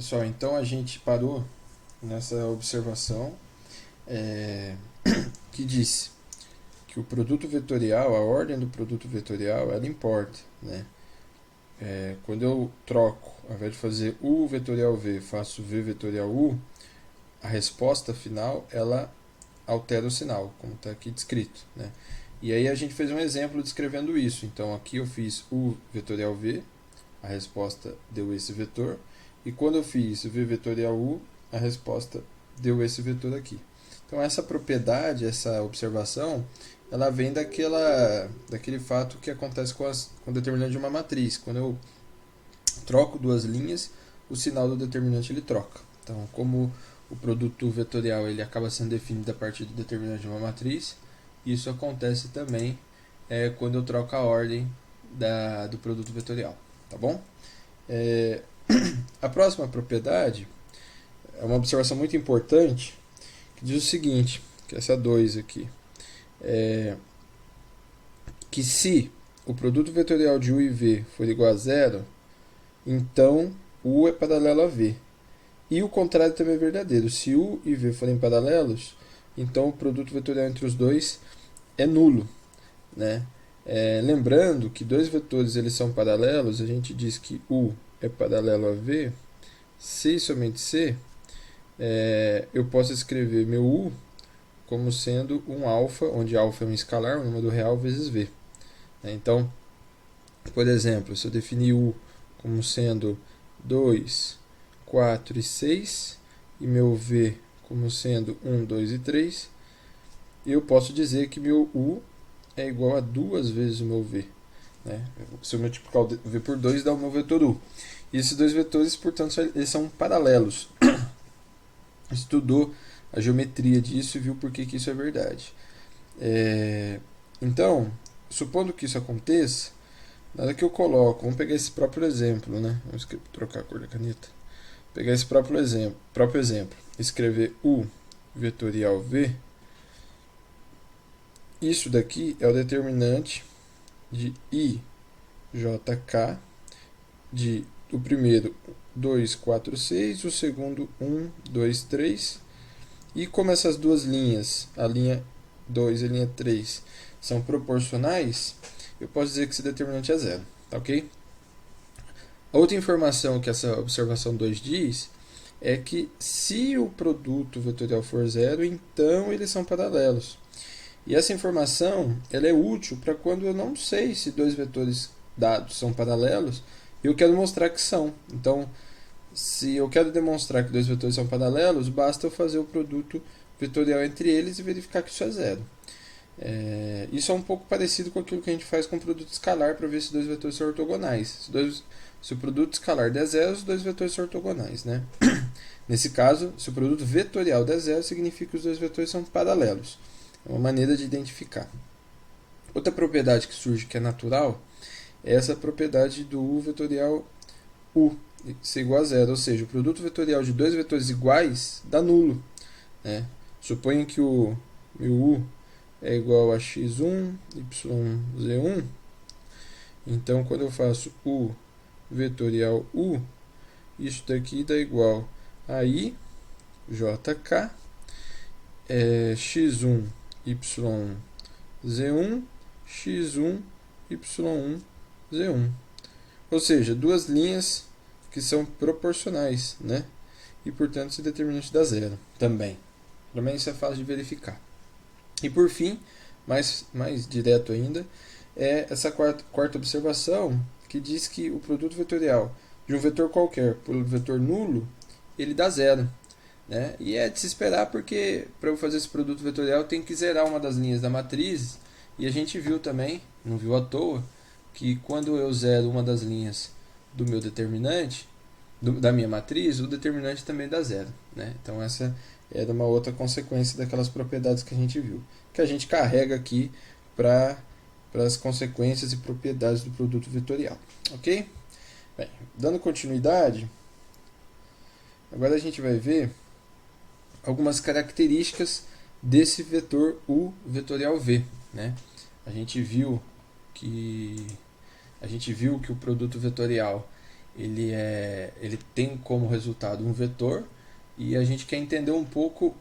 Pessoal, então a gente parou nessa observação que disse que o produto vetorial, a ordem do produto vetorial, ela importa, né? Quando eu troco, ao invés de fazer U vetorial V, faço V vetorial U, a resposta final ela altera o sinal, como está aqui descrito, né? E aí a gente fez um exemplo descrevendo isso. Então aqui eu fiz U vetorial V, a resposta deu esse vetor, e quando eu fiz V vetorial U, a resposta deu esse vetor aqui. Então essa propriedade, essa observação, ela vem daquele fato que acontece com o determinante de uma matriz. Quando eu troco duas linhas, o sinal do determinante ele troca. Então, como o produto vetorial ele acaba sendo definido a partir do determinante de uma matriz, isso acontece também quando eu troco a ordem do produto vetorial. Tá bom? A próxima propriedade é uma observação muito importante que diz o seguinte, que é essa 2 aqui, que se o produto vetorial de U e V for igual a zero, então U é paralelo a V. E o contrário também é verdadeiro. Se U e V forem paralelos, então o produto vetorial entre os dois é nulo, né? Lembrando que dois vetores eles são paralelos, a gente diz que U é paralelo a V, se e somente se, eu posso escrever meu U como sendo um alfa, onde alfa é um escalar, um número real, vezes V. Então, por exemplo, se eu definir U como sendo 2, 4 e 6, e meu V como sendo 1, 2 e 3, eu posso dizer que meu U é igual a duas vezes o meu V. Né? Se eu multiplicar o V por 2, dá o meu vetor U. E esses dois vetores, portanto, eles são paralelos. Estudou a geometria disso e viu por que isso é verdade. Então, supondo que isso aconteça, na hora que eu coloco, vamos pegar esse próprio exemplo, né? Vamos trocar a cor da caneta. Pegar esse próprio exemplo, escrever U vetorial V, isso daqui é o determinante de IJK, o primeiro 2, 4, 6, o segundo 1, 2, 3, e como essas duas linhas, a linha 2 e a linha 3, são proporcionais, eu posso dizer que esse determinante é zero, tá ok? A outra informação que essa observação 2 diz é que se o produto vetorial for zero, então eles são paralelos. E essa informação ela é útil para quando eu não sei se dois vetores dados são paralelos e eu quero mostrar que são. Então, se eu quero demonstrar que dois vetores são paralelos, basta eu fazer o produto vetorial entre eles e verificar que isso é zero. Isso é um pouco parecido com aquilo que a gente faz com o produto escalar para ver se dois vetores são ortogonais. Se o produto escalar der zero, os dois vetores são ortogonais, né? Nesse caso, se o produto vetorial der zero, significa que os dois vetores são paralelos. É uma maneira de identificar. Outra propriedade que surge que é natural é essa propriedade do U vetorial U ser igual a zero, ou seja, o produto vetorial de dois vetores iguais dá nulo. Né? Suponha que o meu U é igual a x1, yz1, então quando eu faço U vetorial U, isso daqui dá igual a I, JK, x1, yz1, x1, y1, z1. Ou seja, duas linhas que são proporcionais, né? E portanto esse determinante dá zero também. Também isso é fácil de verificar. E por fim, mais direto ainda, é essa quarta observação que diz que o produto vetorial de um vetor qualquer por vetor nulo, ele dá zero. Né? E é de se esperar porque para eu fazer esse produto vetorial eu tenho que zerar uma das linhas da matriz, e a gente viu também, não viu à toa, que quando eu zero uma das linhas do meu determinante, da minha matriz, o determinante também dá zero. Né? Então essa era uma outra consequência daquelas propriedades que a gente viu, que a gente carrega aqui para as consequências e propriedades do produto vetorial. Ok? Bem, dando continuidade, agora a gente vai ver algumas características desse vetor U vetorial V. Né? A gente viu que o produto vetorial ele tem como resultado um vetor, e a gente quer entender um pouco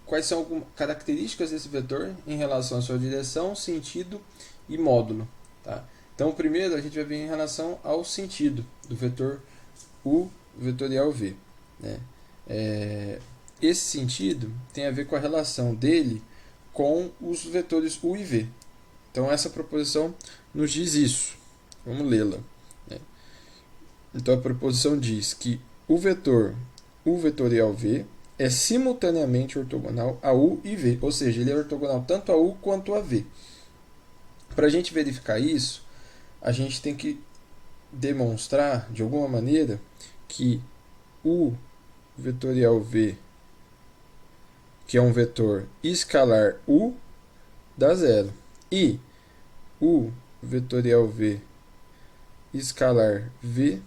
quais são algumas características desse vetor em relação à sua direção, sentido e módulo. Tá? Então, primeiro a gente vai ver em relação ao sentido do vetor U vetorial V. Né? Esse sentido tem a ver com a relação dele com os vetores U e V. Então, essa proposição nos diz isso. Vamos lê-la. Né? Então, a proposição diz que o vetor U vetorial V é simultaneamente ortogonal a U e V, ou seja, ele é ortogonal tanto a U quanto a V. Para a gente verificar isso, a gente tem que demonstrar, de alguma maneira, que U vetorial V, que é um vetor escalar U, dá zero. E U vetorial V escalar V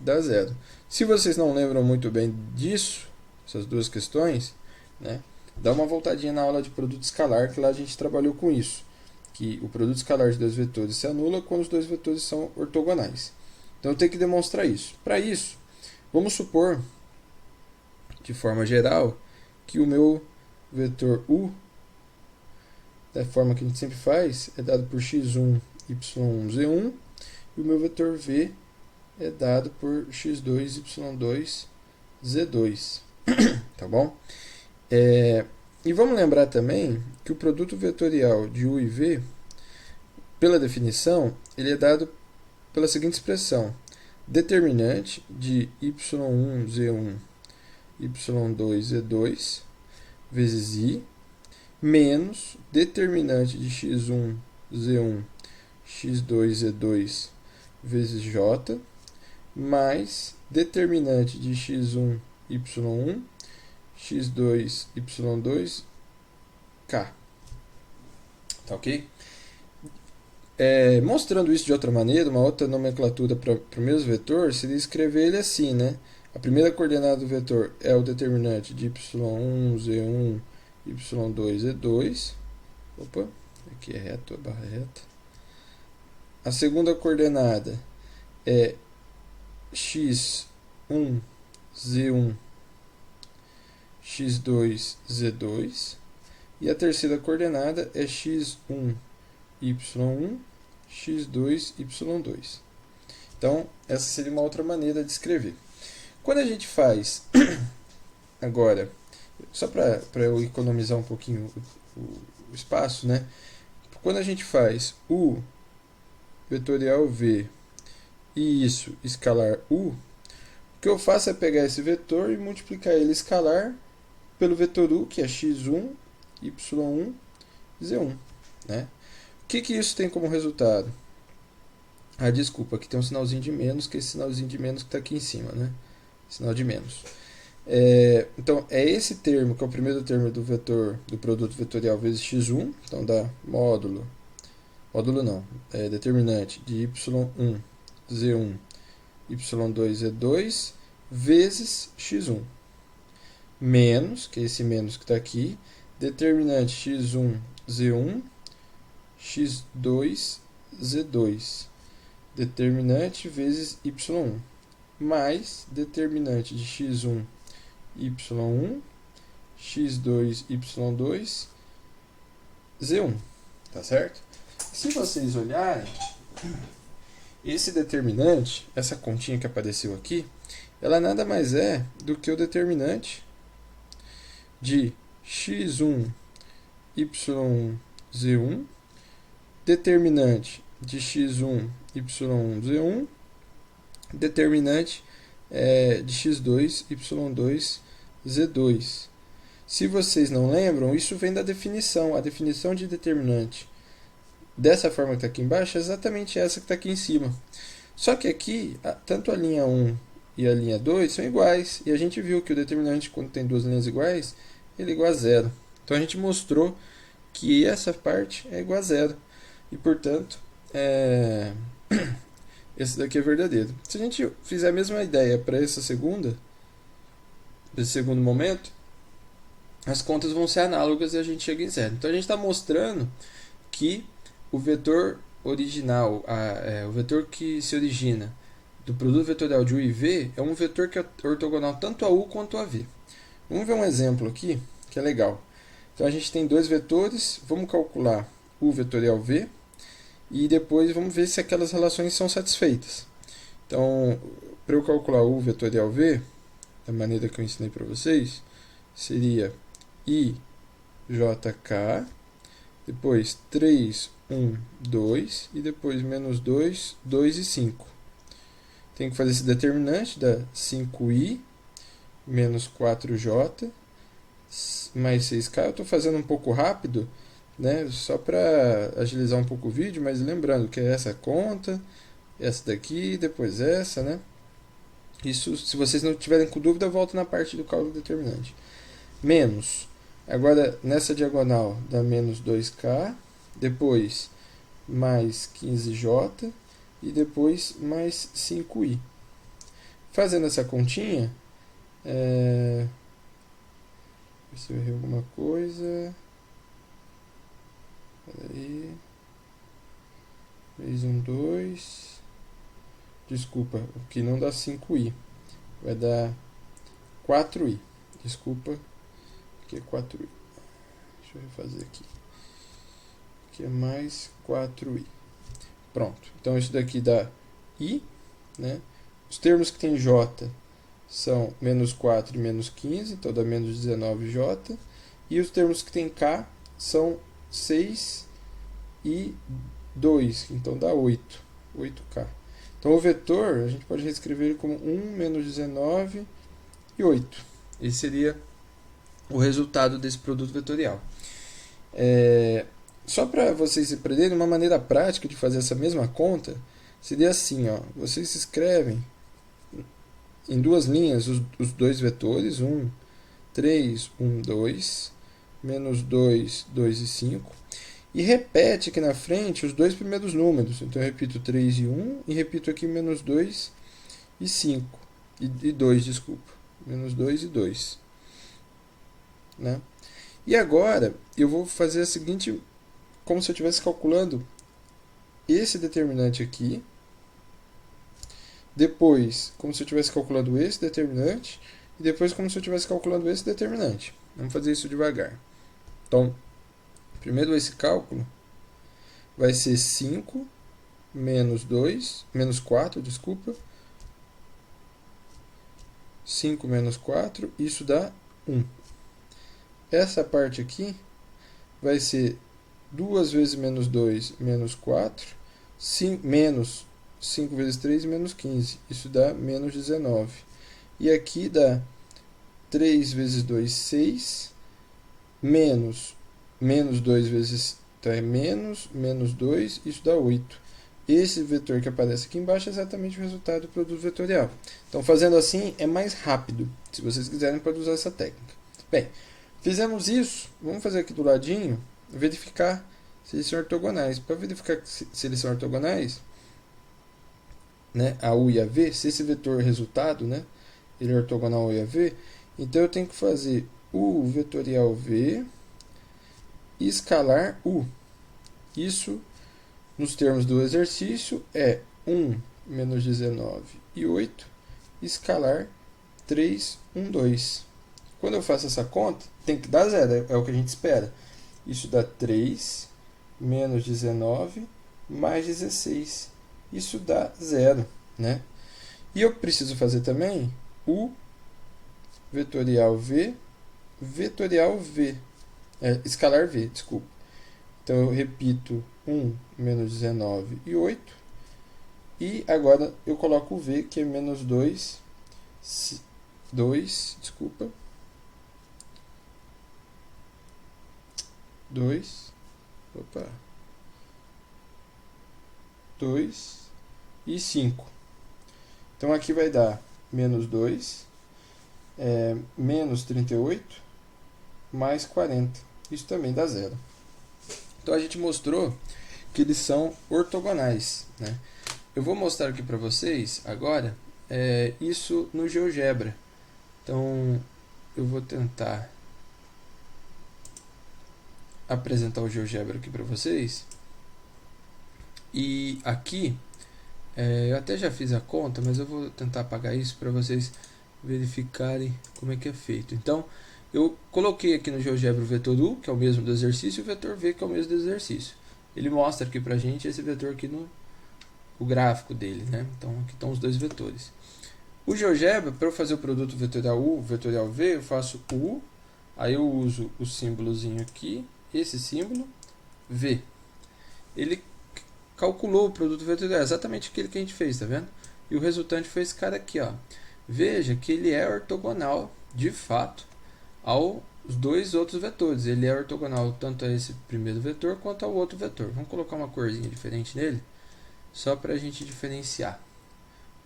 dá zero. Se vocês não lembram muito bem disso, essas duas questões, né, dá uma voltadinha na aula de produto escalar, que lá a gente trabalhou com isso, que o produto escalar de dois vetores se anula quando os dois vetores são ortogonais. Então eu tenho que demonstrar isso. Para isso, vamos supor, de forma geral, que o meu vetor U, da forma que a gente sempre faz, é dado por x1, y1, z1, e o meu vetor V é dado por x2, y2, z2. Tá bom? E vamos lembrar também que o produto vetorial de U e V, pela definição, ele é dado pela seguinte expressão: determinante de y1, z1, y2, z2 vezes i, menos determinante de x1, z1, x2, z2 vezes j, mais determinante de x1, y1, x2, y2, k. Tá ok? Mostrando isso de outra maneira, uma outra nomenclatura para o mesmo vetor, seria escrever ele assim, né? A primeira coordenada do vetor é o determinante de y1, z1, y2, z2. Opa, aqui é reto, a barra reta. A segunda coordenada é x1, z1, x2, z2. E a terceira coordenada é x1, y1, x2, y2. Então, essa seria uma outra maneira de escrever. Quando a gente faz, agora, só para eu economizar um pouquinho o espaço, né? Quando a gente faz U vetorial V e isso escalar U, o que eu faço é pegar esse vetor e multiplicar ele escalar pelo vetor U, que é x1, y1, z1. Né? O que isso tem como resultado? Ah, desculpa, aqui tem um sinalzinho de menos, que é esse sinalzinho de menos que está aqui em cima, né? Sinal de menos. Então, é esse termo, que é o primeiro termo do vetor, do produto vetorial vezes x1, então dá módulo não, determinante de y1, z1, y2, z2, vezes x1, menos, que é esse menos que está aqui, determinante x1, z1, x2, z2, determinante vezes y1, mais determinante de x1, y1, x2, y2, z1. Tá certo? Se vocês olharem, esse determinante, essa continha que apareceu aqui, ela nada mais é do que o determinante de x1, y1, z1, determinante de x1, y1, z1, determinante de x2, y2, z2. Se vocês não lembram, isso vem da definição. A definição de determinante dessa forma que está aqui embaixo é exatamente essa que está aqui em cima. Só que aqui, tanto a linha 1 e a linha 2 são iguais. E a gente viu que o determinante, quando tem duas linhas iguais, ele é igual a zero. Então a gente mostrou que essa parte é igual a zero. E, portanto, esse daqui é verdadeiro. Se a gente fizer a mesma ideia para esse segundo momento, as contas vão ser análogas e a gente chega em zero. Então a gente está mostrando que o vetor original, o vetor que se origina do produto vetorial de U e V é um vetor que é ortogonal tanto a U quanto a V. Vamos ver um exemplo aqui, que é legal. Então a gente tem dois vetores, vamos calcular U vetorial V, e depois vamos ver se aquelas relações são satisfeitas. Então, para eu calcular U vetorial V, da maneira que eu ensinei para vocês, seria IJK, depois 3, 1, 2, e depois menos 2, 2 e 5. Tem que fazer esse determinante da 5i menos 4j mais 6k. Eu estou fazendo um pouco rápido, né, só para agilizar um pouco o vídeo, mas lembrando que é essa conta, essa daqui, depois essa, né? Isso, se vocês não tiverem com dúvida, volta na parte do cálculo determinante. Menos, agora nessa diagonal dá menos 2k, depois mais 15j e depois mais 5i. Fazendo essa continha, ver se eu errei alguma coisa. Peraí. 3, 1, 2. Desculpa, o que não dá 5i. Vai dar 4i. Desculpa, aqui é 4i. Deixa eu refazer aqui. Aqui é mais 4i. Pronto. Então isso daqui dá i, né? Os termos que tem j são menos 4 e menos 15, então dá menos 19j. E os termos que tem k são 6 e 2, então dá 8, 8k. Então o vetor, a gente pode reescrever ele como 1 menos 19 e 8. Esse seria o resultado desse produto vetorial. Só para vocês aprenderem, uma maneira prática de fazer essa mesma conta seria assim, ó, vocês escrevem em duas linhas os dois vetores, 1, 3, 1, 2, menos 2, 2 e 5, e repete aqui na frente os dois primeiros números. Então eu repito 3 e 1, e repito aqui menos 2 e 5, e 2, desculpa, menos 2 e 2. Né? E agora eu vou fazer a seguinte, como se eu estivesse calculando esse determinante aqui, depois como se eu estivesse calculando esse determinante, e depois como se eu estivesse calculando esse determinante. Vamos fazer isso devagar. Então, primeiro esse cálculo vai ser 5 menos 2, menos 4, desculpa. 5 menos 4, isso dá 1. Essa parte aqui vai ser 2 vezes menos 2, menos 4, menos 5 vezes 3, menos 15. Isso dá menos 19. E aqui dá 3 vezes 2, 6, menos 2 vezes, então é menos 2, isso dá 8. Esse vetor que aparece aqui embaixo é exatamente o resultado do produto vetorial. Então, fazendo assim é mais rápido, se vocês quiserem, pode usar essa técnica. Bem, fizemos isso, vamos fazer aqui do ladinho, verificar se eles são ortogonais. Para verificar se eles são ortogonais, né, a U e a V, se esse vetor resultado, né, ele é ortogonal a U e a V, então eu tenho que fazer U vetorial V e escalar U. Isso, nos termos do exercício, é 1 menos 19 e 8, escalar 3, 1, 2. Quando eu faço essa conta, tem que dar zero, é o que a gente espera. Isso dá 3 menos 19 mais 16. Isso dá 0, né? E eu preciso fazer também U vetorial V, vetorial V, escalar V, desculpa. Então eu repito 1 menos 19 e 8. E agora eu coloco o V, que é menos 2, desculpa. 2 e 5. Então aqui vai dar menos 2, menos 38, mais 40. Isso também dá 0. Então a gente mostrou que eles são ortogonais, né? Eu vou mostrar aqui para vocês agora isso no GeoGebra. Então eu vou tentar apresentar o GeoGebra aqui para vocês. E aqui Eu até já fiz a conta, mas eu vou tentar apagar isso para vocês verificarem como é que é feito. Então, eu coloquei aqui no GeoGebra o vetor U, que é o mesmo do exercício, e o vetor V, que é o mesmo do exercício. Ele mostra aqui pra gente esse vetor aqui no o gráfico dele, né? Então, aqui estão os dois vetores. O GeoGebra, para eu fazer o produto vetorial U, vetorial V, eu faço U, aí eu uso o símbolozinho aqui, esse símbolo, V. Ele calculou o produto vetorial, exatamente aquele que a gente fez, tá vendo? E o resultante foi esse cara aqui, ó. Veja que ele é ortogonal, de fato, aos dois outros vetores. Ele é ortogonal tanto a esse primeiro vetor quanto ao outro vetor. Vamos colocar uma corzinha diferente nele, só para a gente diferenciar.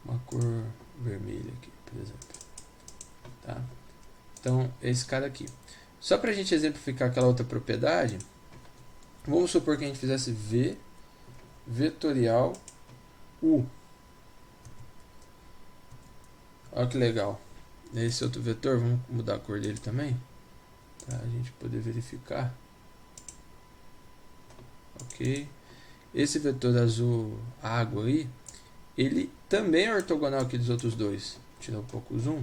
Uma cor vermelha aqui, por exemplo. Tá? Então, esse cara aqui. Só para a gente exemplificar aquela outra propriedade, vamos supor que a gente fizesse V vetorial U. Olha que legal. Esse outro vetor, vamos mudar a cor dele também, para a gente poder verificar. Ok. Esse vetor azul água aí, ele também é ortogonal aqui dos outros dois. Vou tirar um pouco o zoom.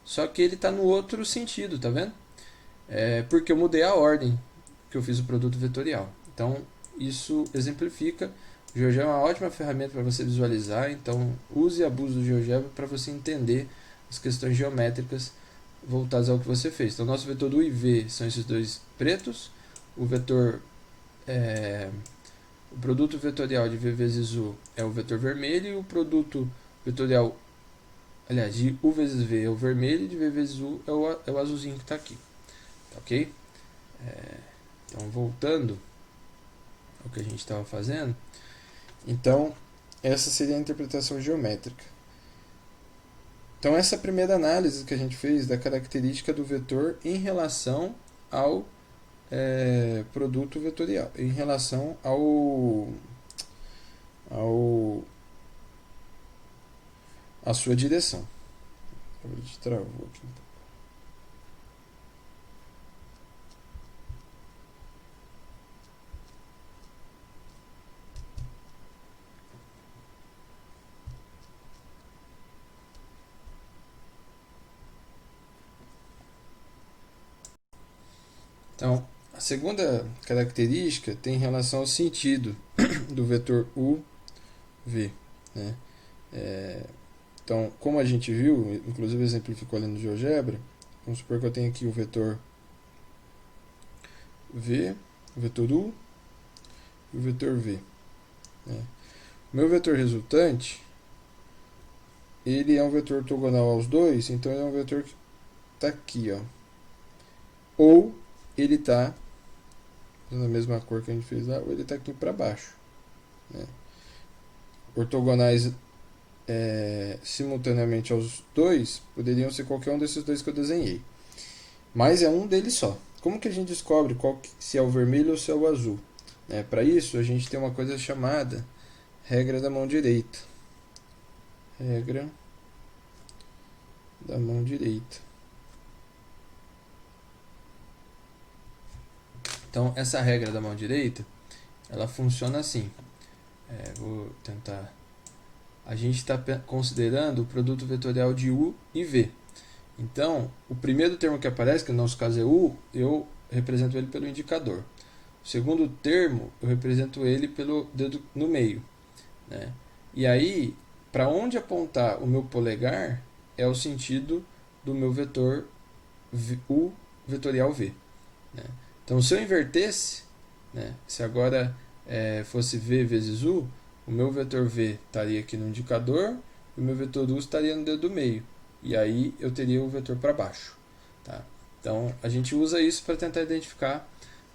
Só que ele está no outro sentido, tá vendo? Porque eu mudei a ordem que eu fiz o produto vetorial. Então, isso exemplifica. O GeoGebra é uma ótima ferramenta para você visualizar. Então, use e abuse do GeoGebra para você entender as questões geométricas voltadas ao que você fez. Então, nosso vetor U e V são esses dois pretos. O vetor... o produto vetorial de V vezes U é o vetor vermelho, e o produto vetorial, aliás, de U vezes V é o vermelho, e de V vezes U é o azulzinho que está aqui. Tá ok? Então, voltando ao que a gente estava fazendo, então, essa seria a interpretação geométrica. Então, essa primeira análise que a gente fez da característica do vetor em relação ao produto vetorial, em relação a sua direção. Travou aqui. Então, a segunda característica tem relação ao sentido do vetor U, V, né? Então, como a gente viu, inclusive exemplificou ali no GeoGebra, vamos supor que eu tenho aqui o vetor V, o vetor U e o vetor V. Né? O meu vetor resultante, ele é um vetor ortogonal aos dois, então ele é um vetor que está aqui, ó. Ou ele está na mesma cor que a gente fez lá, ou ele está aqui para baixo. Né? Ortogonais simultaneamente aos dois poderiam ser qualquer um desses dois que eu desenhei, mas é um deles só. Como que a gente descobre se é o vermelho ou se é o azul? Para isso a gente tem uma coisa chamada regra da mão direita. Regra da mão direita. Então essa regra da mão direita, ela funciona assim. Vou tentar. A gente está considerando o produto vetorial de U e V. Então, o primeiro termo que aparece, que no nosso caso é U, eu represento ele pelo indicador. O segundo termo, eu represento ele pelo dedo no meio. Né? E aí, para onde apontar o meu polegar é o sentido do meu vetor U vetorial V. Né? Então, se eu invertesse, né, se agora fosse V vezes U, o meu vetor V estaria aqui no indicador e o meu vetor U estaria no dedo do meio. E aí eu teria o vetor para baixo. Tá? Então a gente usa isso para tentar identificar.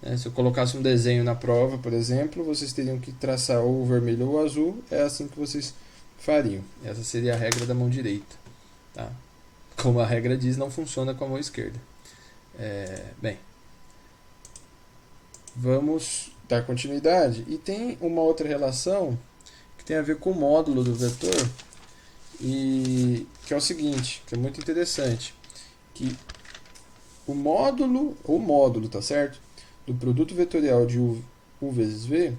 Né? Se eu colocasse um desenho na prova, por exemplo, vocês teriam que traçar ou o vermelho ou o azul. É assim que vocês fariam. Essa seria a regra da mão direita. Tá? Como a regra diz, não funciona com a mão esquerda. Bem, vamos dar continuidade. E tem uma outra relação que tem a ver com o módulo do vetor, e que é o seguinte, que é muito interessante, que o módulo, tá certo, do produto vetorial de U vezes V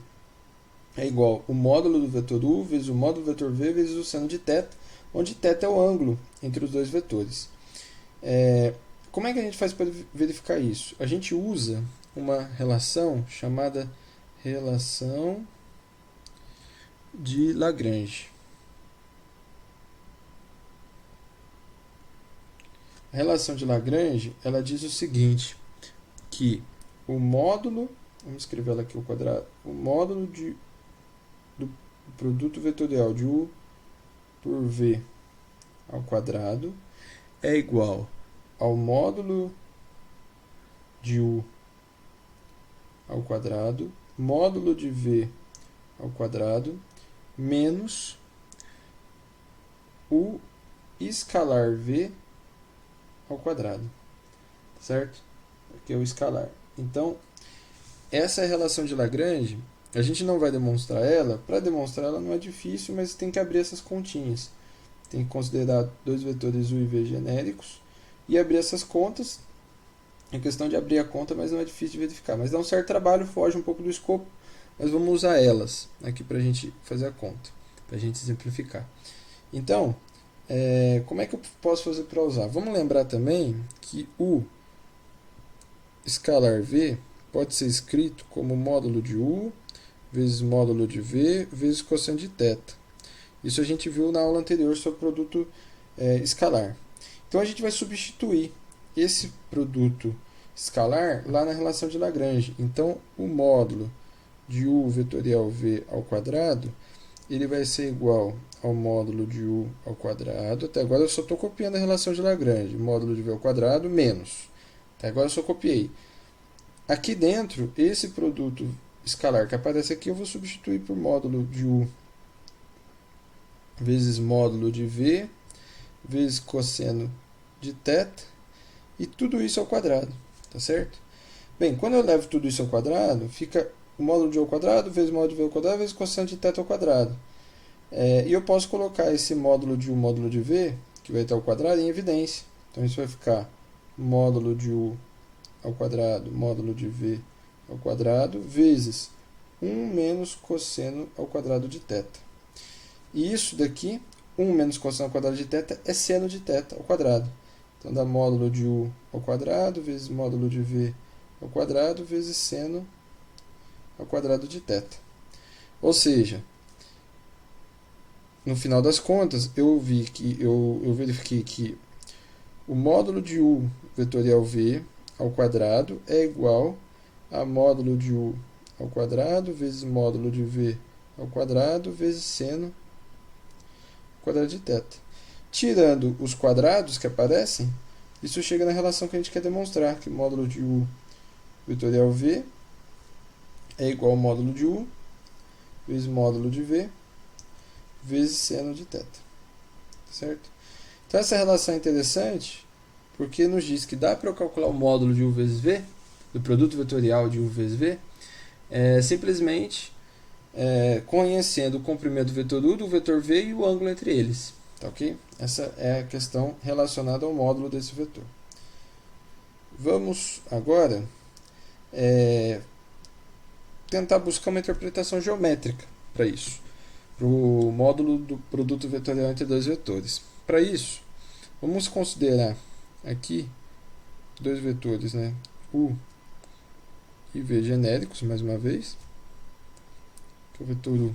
é igual o módulo do vetor u vezes o módulo do vetor v vezes o seno de θ, onde θ é o ângulo entre os dois vetores. Como é que a gente faz para verificar isso? A gente usa uma relação chamada relação de Lagrange. A relação de Lagrange, ela diz o seguinte, que o módulo, vamos escrever ela aqui ao quadrado, o módulo do produto vetorial de u por v ao quadrado é igual ao módulo de u ao quadrado, módulo de v ao quadrado, menos o escalar v ao quadrado, certo? Aqui é o escalar. Então, essa é a relação de Lagrange. A gente não vai demonstrar ela. Para demonstrar ela não é difícil, mas tem que abrir essas continhas. Tem que considerar dois vetores u e v genéricos e abrir essas contas. É questão de abrir a conta, mas não é difícil de verificar. Mas dá um certo trabalho, foge um pouco do escopo, mas vamos usar elas aqui para a gente fazer a conta, para a gente simplificar. Então, como é que eu posso fazer para usar? Vamos lembrar também que o escalar v pode ser escrito como módulo de u vezes módulo de v vezes cosseno de θ. Isso a gente viu na aula anterior sobre produto escalar. Então a gente vai substituir esse produto escalar lá na relação de Lagrange. Então o módulo de u vetorial v ao quadrado, ele vai ser igual ao módulo de u ao quadrado. Até agora eu só estou copiando a relação de Lagrange. Módulo de v ao quadrado menos. Até agora eu só copiei. Aqui dentro, esse produto escalar que aparece aqui, eu vou substituir por módulo de u vezes módulo de v vezes cosseno de θ e tudo isso ao quadrado, tá certo? Bem, quando eu levo tudo isso ao quadrado, fica o módulo de u ao quadrado vezes módulo de v ao quadrado vezes cosseno de θ ao quadrado. E eu posso colocar esse módulo de u, módulo de v, que vai estar ao quadrado, em evidência. Então isso vai ficar módulo de u ao quadrado, módulo de v ao quadrado, vezes 1 menos cosseno ao quadrado de θ. E isso daqui, 1 menos cosseno ao quadrado de θ, é seno de θ ao quadrado. Então dá módulo de u ao quadrado, vezes módulo de v ao quadrado, vezes seno ao quadrado de θ. Ou seja, no final das contas, eu verifiquei que o módulo de u vetorial v ao quadrado é igual a módulo de u ao quadrado vezes módulo de v ao quadrado vezes seno ao quadrado de θ. Tirando os quadrados que aparecem, isso chega na relação que a gente quer demonstrar, que módulo de u vetorial v é igual ao módulo de u vezes módulo de v vezes seno de θ. Certo? Então essa relação é interessante porque nos diz que dá para eu calcular o módulo de u vezes v, do produto vetorial de u vezes v, simplesmente conhecendo o comprimento do vetor u, do vetor v e o ângulo entre eles. Tá, ok? Essa é a questão relacionada ao módulo desse vetor. Vamos agora tentar buscar uma interpretação geométrica para isso, para o módulo do produto vetorial entre dois vetores. Para isso, vamos considerar aqui dois vetores, né? U e v genéricos, mais uma vez. Aqui é o vetor U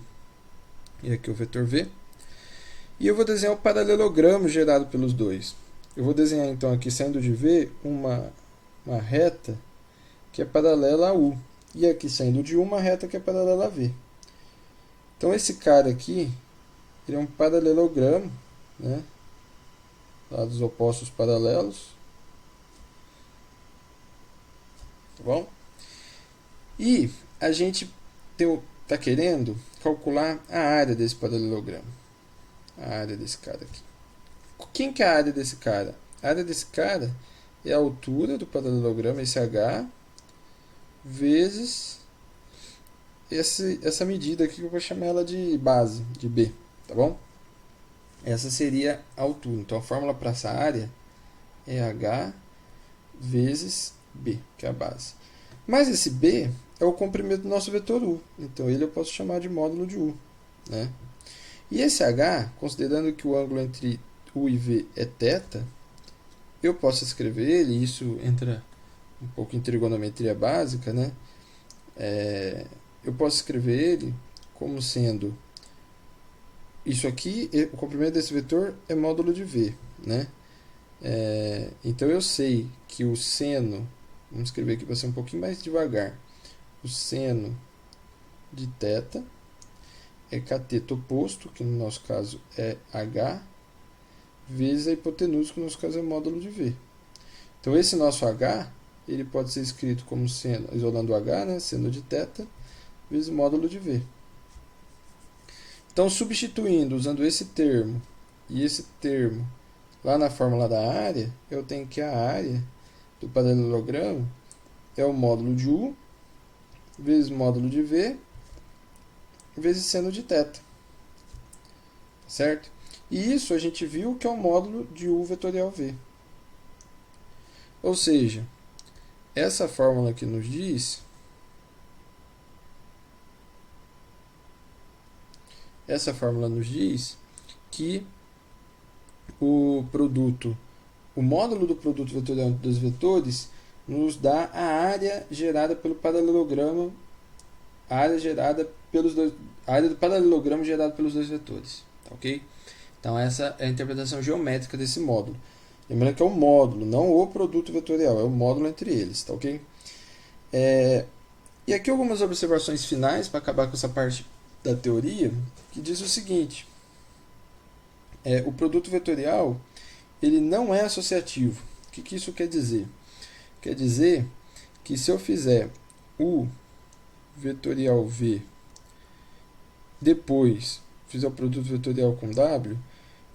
e aqui é o vetor V. E eu vou desenhar o paralelogramo gerado pelos dois. Eu vou desenhar então aqui, saindo de V, uma reta que é paralela a U. E aqui, saindo de U, uma reta que é paralela a V. Então esse cara aqui, ele é um paralelogramo, né? Lados opostos paralelos. Tá bom? E a gente está querendo calcular a área desse paralelogramo. A área desse cara aqui. Quem que é a área desse cara? A área desse cara é a altura do paralelogramo, esse H, vezes essa medida aqui que eu vou chamar ela de base, de B. Tá bom? Essa seria a altura. Então a fórmula para essa área é H vezes B, que é a base. Mas esse B é o comprimento do nosso vetor u. Então, ele eu posso chamar de módulo de u, né? E esse h, considerando que o ângulo entre u e v é θ, eu posso escrever ele, isso entra um pouco em trigonometria básica, né? Eu posso escrever ele como sendo isso aqui, o comprimento desse vetor é módulo de v, né? Então eu sei que o seno, vamos escrever aqui para ser um pouquinho mais devagar, o seno de θ é cateto oposto, que no nosso caso é h, vezes a hipotenusa, que no nosso caso é módulo de v. Então esse nosso h, ele pode ser escrito como seno, isolando o h, né, seno de θ, vezes o módulo de v. Então, substituindo, usando esse termo e esse termo lá na fórmula da área, eu tenho que a área do paralelogramo é o módulo de u vezes módulo de v vezes seno de θ. Certo? E isso a gente viu que é o módulo de u vetorial v. Ou seja, essa fórmula aqui nos diz que o módulo do produto vetorial entre dois vetores nos dá a área gerada pelo paralelogramo, a área do paralelogramo gerado pelos dois vetores, tá, ok? Então essa é a interpretação geométrica desse módulo. Lembrando que é o módulo, não o produto vetorial, é o módulo entre eles, tá, ok? E aqui algumas observações finais para acabar com essa parte da teoria, que diz o seguinte: o produto vetorial ele não é associativo. O que isso quer dizer? Quer dizer que se eu fizer u vetorial v, depois fizer o produto vetorial com w,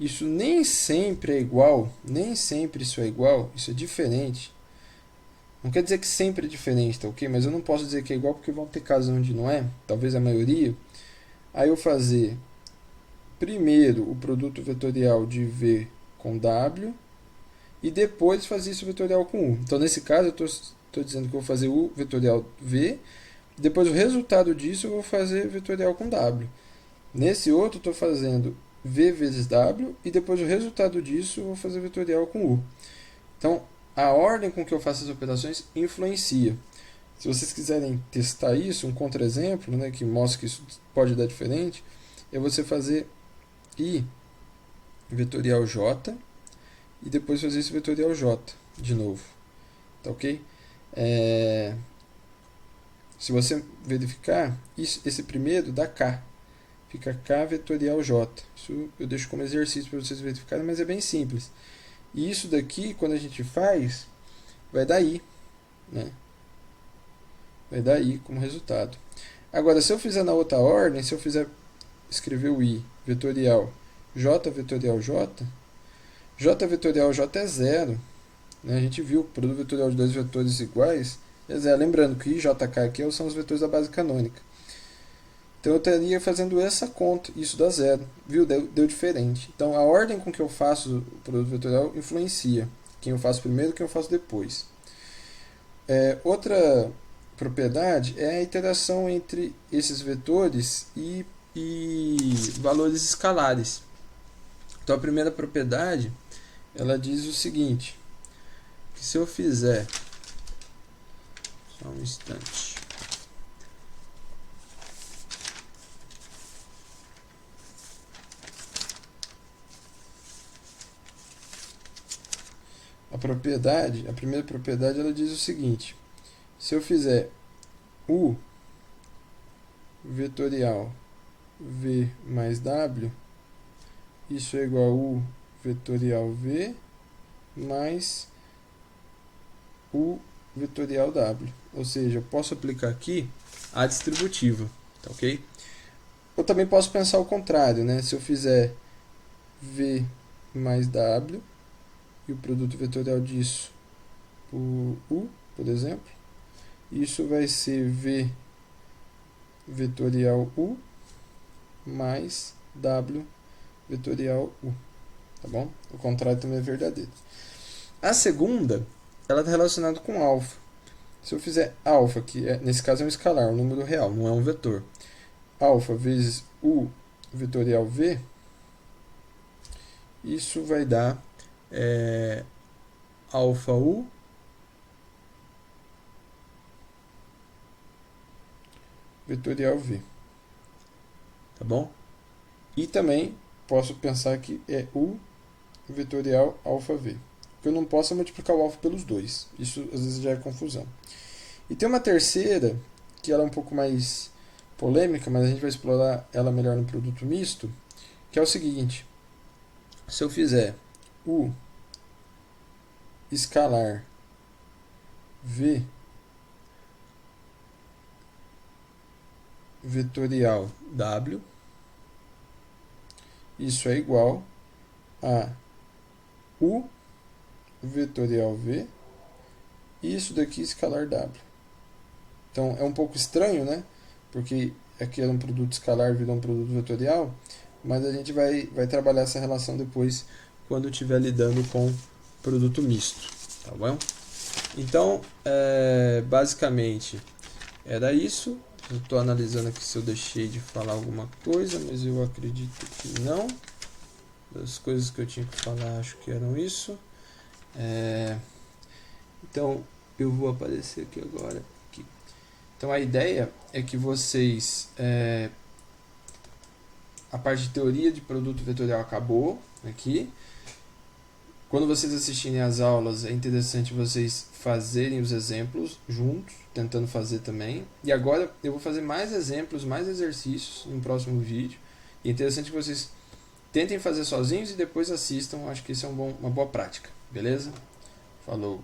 isso nem sempre é igual, nem sempre isso é igual, isso é diferente. Não quer dizer que sempre é diferente, tá ok? Mas eu não posso dizer que é igual porque vão ter casos onde não é, talvez a maioria. Aí eu fazer primeiro o produto vetorial de v com w e depois fazer isso vetorial com u. Então nesse caso eu estou dizendo que eu vou fazer u vetorial v, depois o resultado disso eu vou fazer vetorial com w. Nesse outro eu estou fazendo v vezes w e depois o resultado disso eu vou fazer vetorial com u. Então a ordem com que eu faço as operações influencia. Se vocês quiserem testar isso, um contra-exemplo, né, que mostra que isso pode dar diferente, é você fazer i vetorial j e depois fazer isso vetorial j de novo. Tá ok? Se você verificar, esse primeiro dá k. Fica k vetorial j. Isso eu deixo como exercício para vocês verificarem, mas é bem simples. E isso daqui, quando a gente faz, vai dar i, né? Vai dar i como resultado. Agora, se eu fizer na outra ordem, se eu fizer escrever o i vetorial j vetorial j, j vetorial j é zero. Né? A gente viu que o produto vetorial de dois vetores iguais é zero. Lembrando que i e jk aqui são os vetores da base canônica. Então eu estaria fazendo essa conta, isso dá zero. Viu? Deu diferente. Então a ordem com que eu faço o produto vetorial influencia. Quem eu faço primeiro, quem eu faço depois. Outra propriedade é a interação entre esses vetores e valores escalares. Então a primeira propriedade, ela diz o seguinte, que se eu fizer, só um instante, a primeira propriedade, ela diz o seguinte: se eu fizer u vetorial v mais w, isso é igual a u vetorial v mais u vetorial w. Ou seja, eu posso aplicar aqui a distributiva, tá ok? Eu também posso pensar o contrário, né? Se eu fizer v mais w e o produto vetorial disso por u, por exemplo, isso vai ser v vetorial u mais w vetorial u, tá bom? O contrário também é verdadeiro. A segunda, ela está relacionada com alfa. Se eu fizer alfa, que nesse caso é um escalar, um número real, não é um vetor, alfa vezes u vetorial v, isso vai dar alfa u vetorial v. Tá bom? E também posso pensar que é u vetorial alfa v. O que eu não posso é multiplicar o alfa pelos dois. Isso às vezes já é confusão. E tem uma terceira, que ela é um pouco mais polêmica, mas a gente vai explorar ela melhor no produto misto, que é o seguinte. Se eu fizer u escalar v vetorial w, isso é igual a u vetorial v e isso daqui escalar w. Então é um pouco estranho, né? Porque aqui era um produto escalar, virou um produto vetorial, mas a gente vai trabalhar essa relação depois quando estiver lidando com produto misto, tá bom? Então, basicamente era isso. Eu estou analisando aqui se eu deixei de falar alguma coisa, mas eu acredito que não. Das coisas que eu tinha que falar, acho que eram isso. Então, eu vou aparecer aqui agora. Aqui. Então, a ideia é que vocês... a parte de teoria de produto vetorial acabou aqui. Quando vocês assistirem às aulas, é interessante vocês fazerem os exemplos juntos, tentando fazer também. E agora eu vou fazer mais exemplos, mais exercícios no próximo vídeo. E é interessante que vocês tentem fazer sozinhos e depois assistam. Acho que isso é uma boa prática. Beleza? Falou!